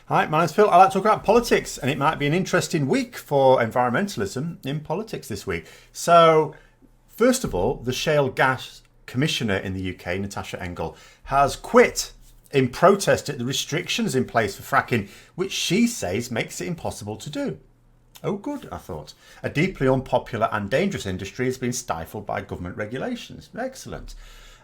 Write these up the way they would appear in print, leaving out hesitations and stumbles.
Hi, my name's Phil. I like to talk about politics, and it might be an interesting week for environmentalism in politics this week. So, first of all, the Shale Gas Commissioner in the UK, Natasha Engel, has quit in protest at the restrictions in place for fracking, which she says makes it impossible to do. Oh, good, I thought. A deeply unpopular and dangerous industry has been stifled by government regulations. Excellent.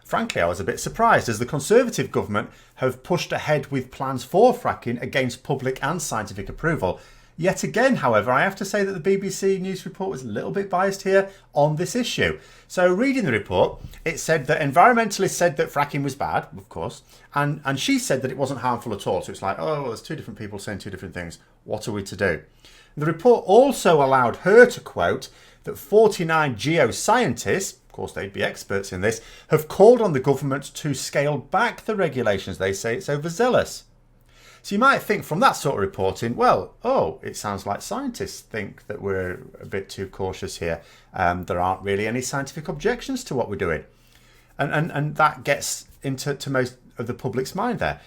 Frankly, I was a bit surprised as the Conservative government have pushed ahead with plans for fracking against public and scientific approval. Yet again, however, I have to say that the BBC News report was a little bit biased here on this issue. So reading the report, it said that environmentalists said that fracking was bad, of course, and she said that it wasn't harmful at all. So it's like, oh, well, there's two different people saying two different things. What are we to do? The report also allowed her to quote that 49 geoscientists, of course they'd be experts in this, have called on the government to scale back the regulations. They say it's overzealous. So you might think from that sort of reporting, well, it sounds like scientists think that we're a bit too cautious here. There aren't really any scientific objections to what we're doing. And that gets into most of the public's mind there.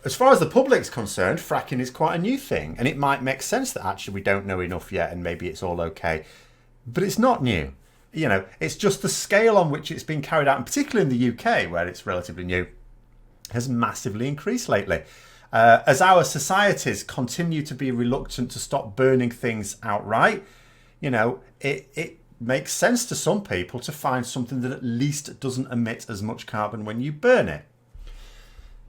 As far as the public's concerned, fracking is quite a new thing, and it might make sense that actually we don't know enough yet and maybe it's all okay. But it's not new. You know, it's just the scale on which it's been carried out, and particularly in the UK, where it's relatively new, has massively increased lately. As our societies continue to be reluctant to stop burning things outright, it makes sense to some people to find something that at least doesn't emit as much carbon when you burn it.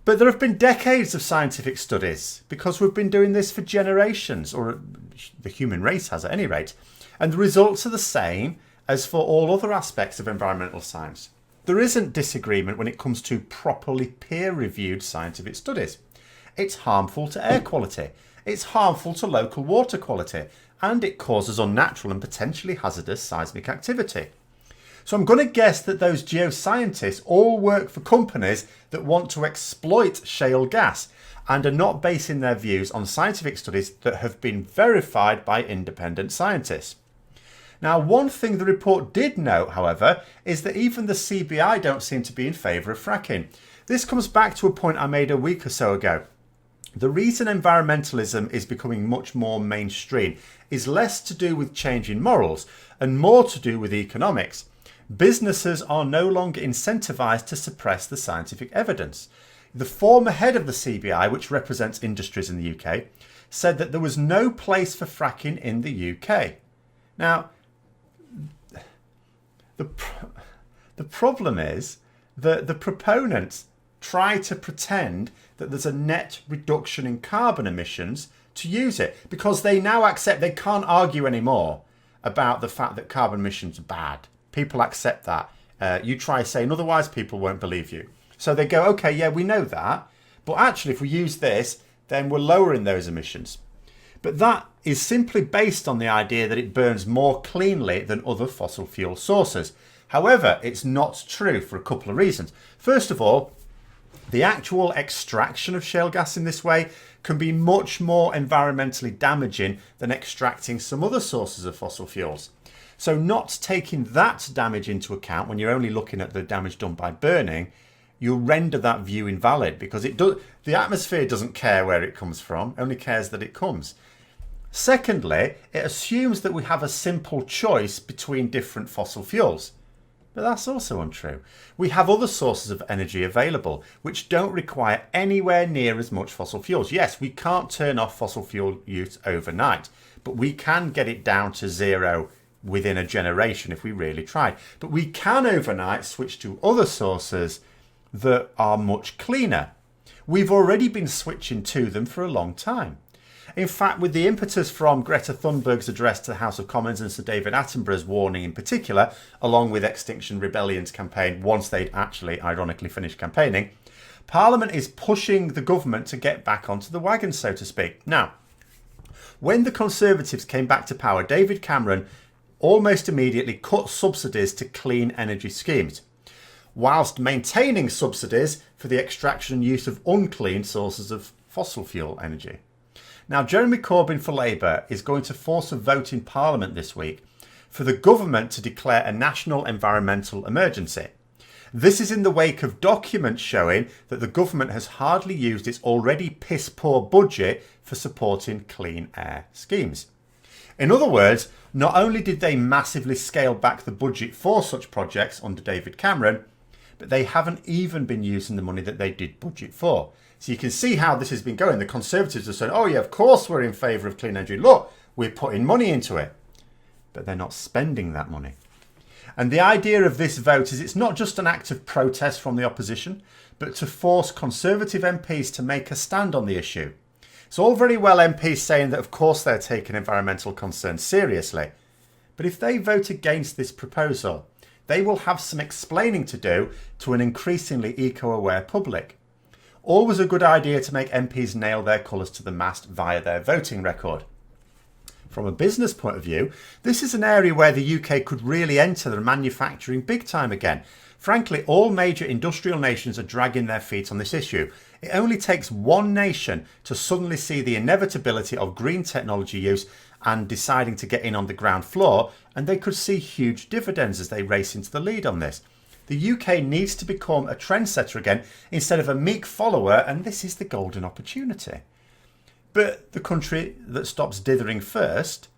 But there have been decades of scientific studies because we've been doing this for generations, or the human race has at any rate, and the results are the same as for all other aspects of environmental science. There isn't disagreement when it comes to properly peer-reviewed scientific studies. It's harmful to air quality, it's harmful to local water quality, and it causes unnatural and potentially hazardous seismic activity. So I'm going to guess that those geoscientists all work for companies that want to exploit shale gas and are not basing their views on scientific studies that have been verified by independent scientists. Now, one thing the report did note, however, is that even the CBI don't seem to be in favour of fracking. This comes back to a point I made a week or so ago. The reason environmentalism is becoming much more mainstream is less to do with changing morals and more to do with economics. Businesses are no longer incentivised to suppress the scientific evidence. The former head of the CBI, which represents industries in the UK, said that there was no place for fracking in the UK. Now, the problem is that the proponents try to pretend that there's a net reduction in carbon emissions to use it because they now accept, they can't argue anymore about the fact that carbon emissions are bad. People accept that. You try saying otherwise, people won't believe you. So they go, okay, yeah, we know that. But actually, if we use this, then we're lowering those emissions. But that is simply based on the idea that it burns more cleanly than other fossil fuel sources. However, it's not true for a couple of reasons. First of all, the actual extraction of shale gas in this way can be much more environmentally damaging than extracting some other sources of fossil fuels. So not taking that damage into account when you're only looking at the damage done by burning, you'll render that view invalid because the atmosphere doesn't care where it comes from, only cares that it comes. Secondly, it assumes that we have a simple choice between different fossil fuels. But that's also untrue. We have other sources of energy available which don't require anywhere near as much fossil fuels. Yes, we can't turn off fossil fuel use overnight, but we can get it down to zero within a generation if we really try. But we can overnight switch to other sources that are much cleaner. We've already been switching to them for a long time. In fact, with the impetus from Greta Thunberg's address to the House of Commons and Sir David Attenborough's warning in particular, along with Extinction Rebellion's campaign once they'd actually ironically finished campaigning, Parliament is pushing the government to get back onto the wagon, so to speak. Now, when the Conservatives came back to power, David Cameron almost immediately cut subsidies to clean energy schemes, whilst maintaining subsidies for the extraction and use of unclean sources of fossil fuel energy. Now, Jeremy Corbyn for Labour is going to force a vote in Parliament this week for the government to declare a national environmental emergency. This is in the wake of documents showing that the government has hardly used its already piss-poor budget for supporting clean air schemes. In other words, not only did they massively scale back the budget for such projects under David Cameron, but they haven't even been using the money that they did budget for. So you can see how this has been going. The Conservatives are saying, oh yeah, of course we're in favour of clean energy. Look, we're putting money into it. But they're not spending that money. And the idea of this vote is it's not just an act of protest from the opposition, but to force Conservative MPs to make a stand on the issue. It's all very well MPs saying that of course they're taking environmental concerns seriously. But if they vote against this proposal, they will have some explaining to do to an increasingly eco-aware public. Always a good idea to make MPs nail their colours to the mast via their voting record. From a business point of view, this is an area where the UK could really enter the manufacturing big time again. Frankly, all major industrial nations are dragging their feet on this issue. It only takes one nation to suddenly see the inevitability of green technology use and deciding to get in on the ground floor, and they could see huge dividends as they race into the lead on this. The UK needs to become a trendsetter again instead of a meek follower, and this is the golden opportunity. But the country that stops dithering first,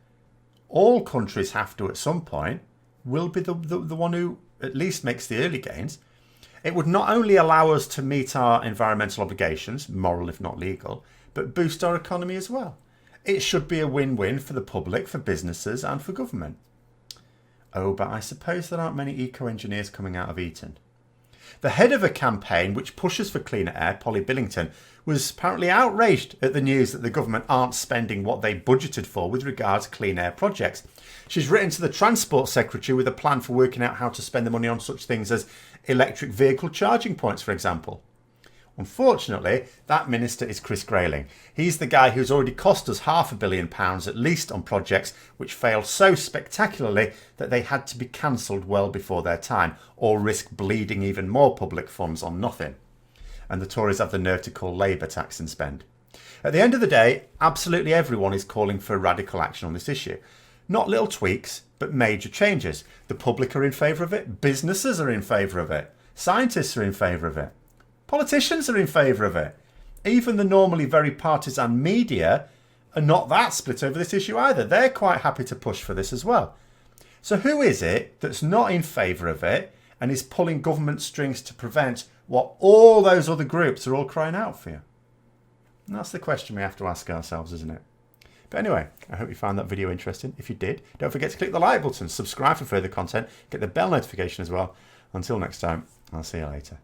all countries have to at some point, will be the one who at least makes the early gains. It would not only allow us to meet our environmental obligations, moral if not legal, but boost our economy as well. It should be a win-win for the public, for businesses and for government. Oh, but I suppose there aren't many eco-engineers coming out of Eton. The head of a campaign which pushes for cleaner air, Polly Billington, was apparently outraged at the news that the government aren't spending what they budgeted for with regards to clean air projects. She's written to the Transport Secretary with a plan for working out how to spend the money on such things as electric vehicle charging points, for example. Unfortunately, that minister is Chris Grayling. He's the guy who's already cost us £500 million at least on projects which failed so spectacularly that they had to be cancelled well before their time, or risk bleeding even more public funds on nothing. And the Tories have the nerve to call Labour tax and spend. At the end of the day, absolutely everyone is calling for radical action on this issue. Not little tweaks, but major changes. The public are in favour of it, businesses are in favour of it, scientists are in favour of it. Politicians are in favour of it. Even the normally very partisan media are not that split over this issue either. They're quite happy to push for this as well. So who is it that's not in favour of it and is pulling government strings to prevent what all those other groups are all crying out for? And that's the question we have to ask ourselves, isn't it? But anyway, I hope you found that video interesting. If you did, don't forget to click the like button, subscribe for further content, get the bell notification as well. Until next time, I'll see you later.